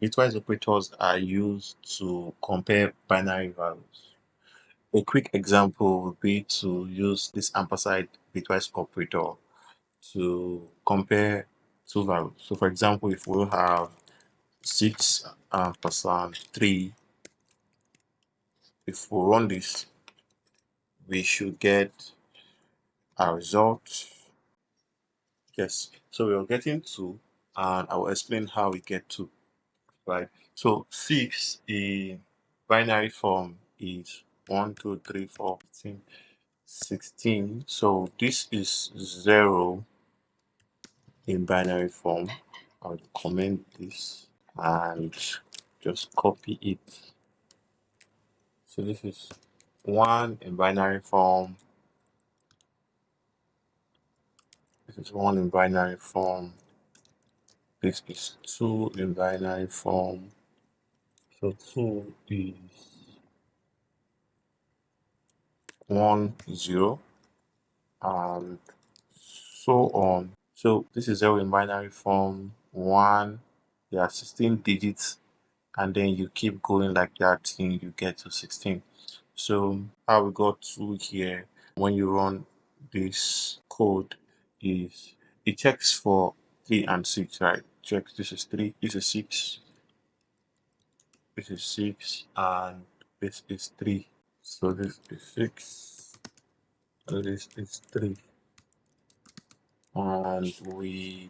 Bitwise operators are used to compare binary values. A quick example would be to use this ampersand bitwise operator to compare two values. So for example, if we have 6 ampersand 3, if we run this, we should get a result. Yes, so we are getting 2, and I will explain how we get 2. Right, so 6 in binary form is 1 2 3 4 15 16. So this is 0 in binary form. I'll comment this and just copy it. So this is 1 in binary form, this is 1 in binary form, this is 2 in binary form, so 2 is 1 0, and so on. So this is 0 in binary form, 1, there are 16 digits, and then you keep going like that till you get to 16. So how we got 2 here, when you run this code, is it checks for 3 and 6, right? Checks this is 3, this is 6, this is 6, and this is 3. So this is 6, so this is 3. And we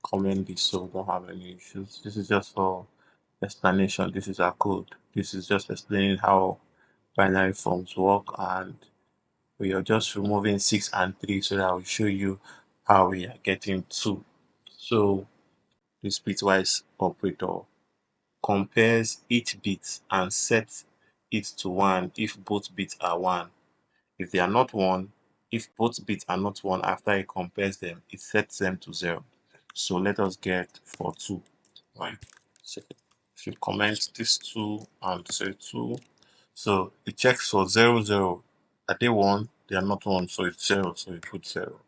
comment this so we don't have any issues. This is just for explanation. This is our code. This is just explaining how binary forms work, and we are just removing 6 and 3 so that I will show you how we are getting 2. So this bitwise operator compares each bit and sets it to 1 if both bits are 1. If they are not 1, if both bits are not 1, after it compares them, it sets them to 0. So let us get for 2. Right. So if you comment this 2 and say 2, so it checks for 0 0. Are they 1? They are not 1, so it's 0, so you put 0.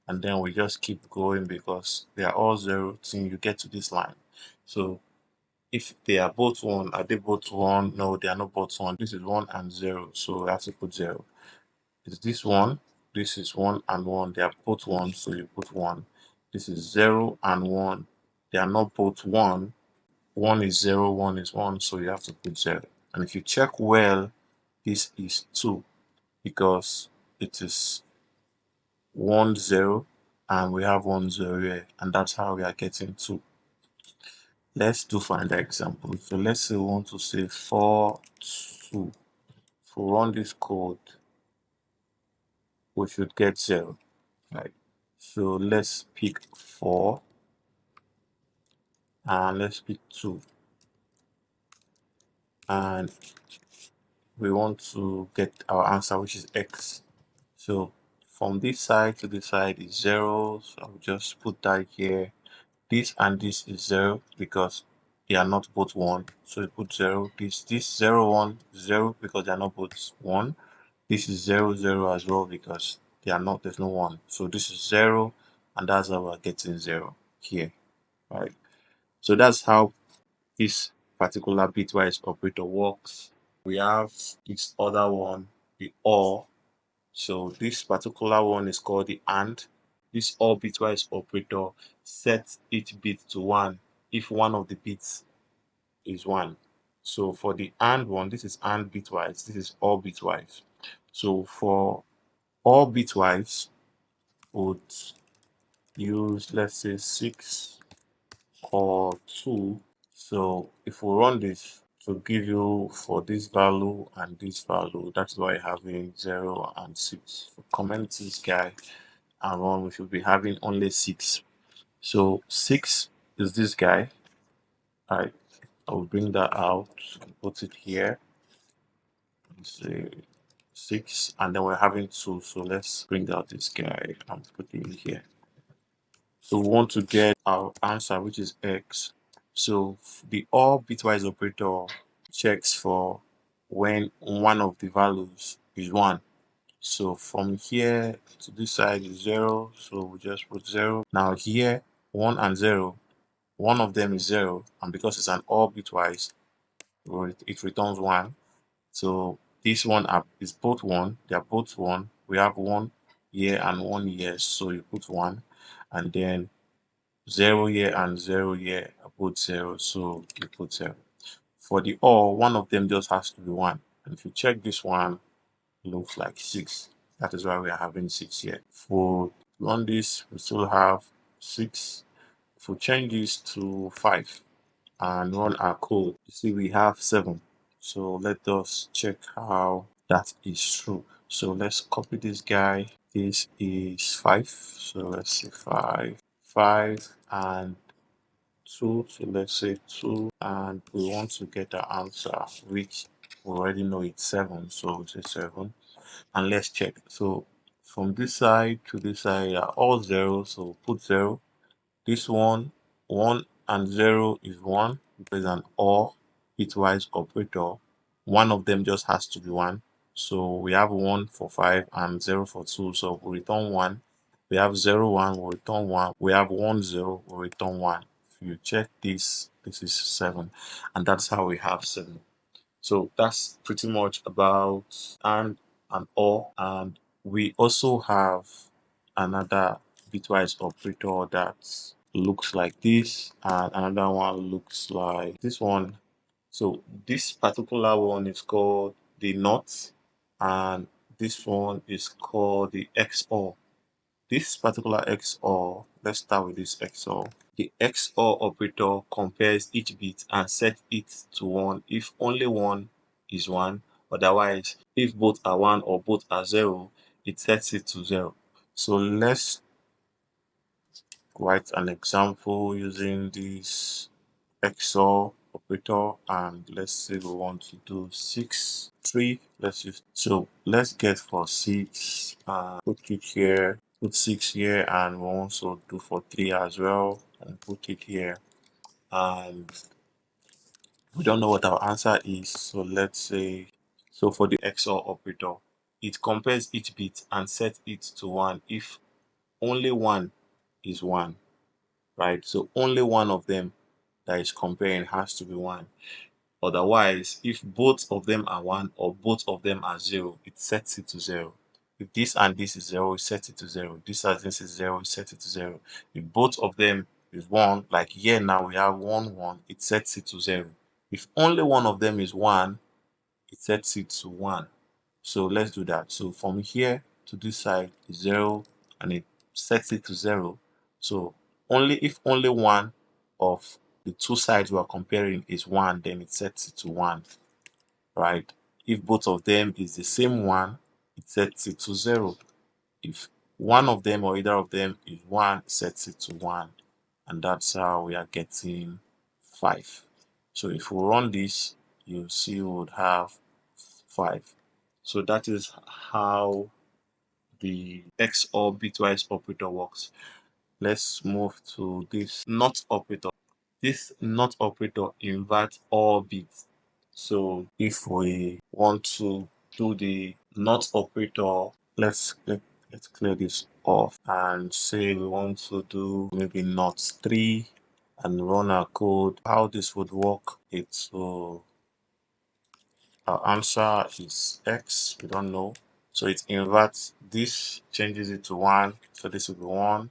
And then we just keep going because they are all 0 till you get to this line. So if they are both 1, are they both 1? No, they are not both 1. This is 1 and 0, so we have to put 0. Is this 1? This is 1 and 1. They are both 1, so you put 1. This is 0 and 1. They are not both 1. 1 is 0, 1 is 1, so you have to put 0. And if you check well, this is 2 because it is 1 0 and we have 1 0 here, and that's how we are getting 2. Let's do find the example. So let's say we want to say 4 2. If we run this code, we should get 0. Right. So let's pick 4 and let's pick 2, and we want to get our answer, which is x. So from this side to this side is 0, so I'll just put that here. This and this is 0 because they are not both 1, so you put 0. This 0 1 0 because they are not both 1. This is 0 0 as well because they are not, there's no 1. So this is 0, and that's how we're getting 0 here. Right. So that's how this particular bitwise operator works. We have this other one, the OR. So this particular one is called the AND. This OR bitwise operator sets each bit to 1 if one of the bits is 1. So for the AND one, this is AND bitwise, this is OR bitwise. So for OR bitwise, would use, let's say, 6 or 2. So if we run this to give you for this value and this value, that's why having 0 and 6. So comment this guy and run, we should be having only 6. So 6 is this guy. Alright, I'll bring that out and put it here. Say 6, and then we're having 2. So let's bring out this guy and put it in here. So we want to get our answer, which is x. So the OR bitwise operator checks for when one of the values is 1. So from here to this side is 0, so we just put 0. Now here, 1 and 0, one of them is 0, and because it's an OR bitwise, it returns 1. So this one is both 1. They are both 1. We have 1 year and 1 year, so you put 1, and then 0 year and 0 year are both 0, so you put 0. For the OR, one of them just has to be 1. And if you check this one, it looks like 6. That is why we are having 6 here. For run this, we still have 6. If we change this to 5 and run our code, you see we have 7. So let us check how that is true. So let's copy this guy. This is 5. So let's say 5, 5, and 2. So let's say 2, and we want to get the answer, which we already know it's 7. So we say 7, and let's check. So from this side to this side are all 0. So put 0. This one, 1 and 0 is 1 because an OR bitwise operator. One of them just has to be 1. So we have 1 for 5 and 0 for 2. So we return 1. We have 0, 1, we return 1. We have 1, 0, we return 1. If you check this, this is 7. And that's how we have 7. So that's pretty much about and OR. And we also have another bitwise operator that looks like this, and another one looks like this one. So this particular one is called the NOT, and this one is called the XOR. This particular XOR, let's start with this XOR. The XOR operator compares each bit and sets it to 1 if only one is 1. Otherwise, if both are 1 or both are 0, it sets it to 0. So let's write an example using this XOR operator, and let's say we want to do 6, 3. Let's get for 6 and put it here, put 6 here, and we'll also do for 3 as well and put it here. And we don't know what our answer is, so let's say, so for the XOR operator, it compares each bit and sets it to 1 if only one is 1, right? So only one of them that is comparing has to be 1. Otherwise, if both of them are 1 or both of them are 0, it sets it to 0. If this and this is 0, it sets it to 0. This and this is 0, it sets it to 0. If both of them is 1, like here now we have 1, 1, it sets it to 0. If only one of them is 1, it sets it to 1. So let's do that. So from here to this side is 0, and it sets it to 0. So if only one of the two sides we are comparing is 1, then it sets it to 1, right? If both of them is the same 1, it sets it to 0. If one of them or either of them is 1, it sets it to 1. And that's how we are getting 5. So if we run this, you'll see we would have 5. So that is how the XOR bitwise operator works. Let's move to this NOT operator. This NOT operator inverts all bits. So if we want to do the NOT operator, let's clear this off and say we want to do maybe NOT 3 and run our code. How this would work, it's our answer is X, we don't know. So it inverts this, changes it to 1. So this will be 1.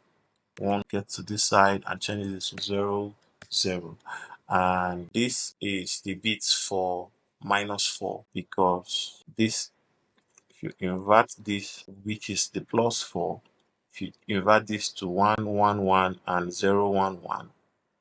1 gets to this side and changes it to 0, 0. And this is the bits for -4, because this, if you invert this, which is the +4, if you invert this to 1, 1, 1 and 0, 1, 1,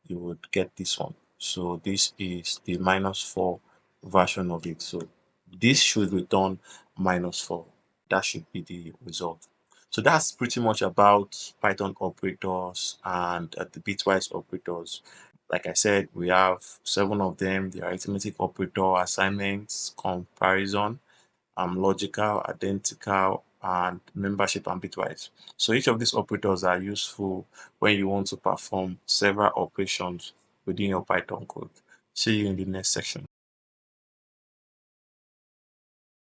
you would get this one. So this is the -4 version of it. So this should return -4. That should be the result. So that's pretty much about Python operators and the bitwise operators. Like I said, we have 7 of them: the arithmetic operator, assignments, comparison, logical, identical, and membership and bitwise. So each of these operators are useful when you want to perform several operations within your Python code. See you in the next section.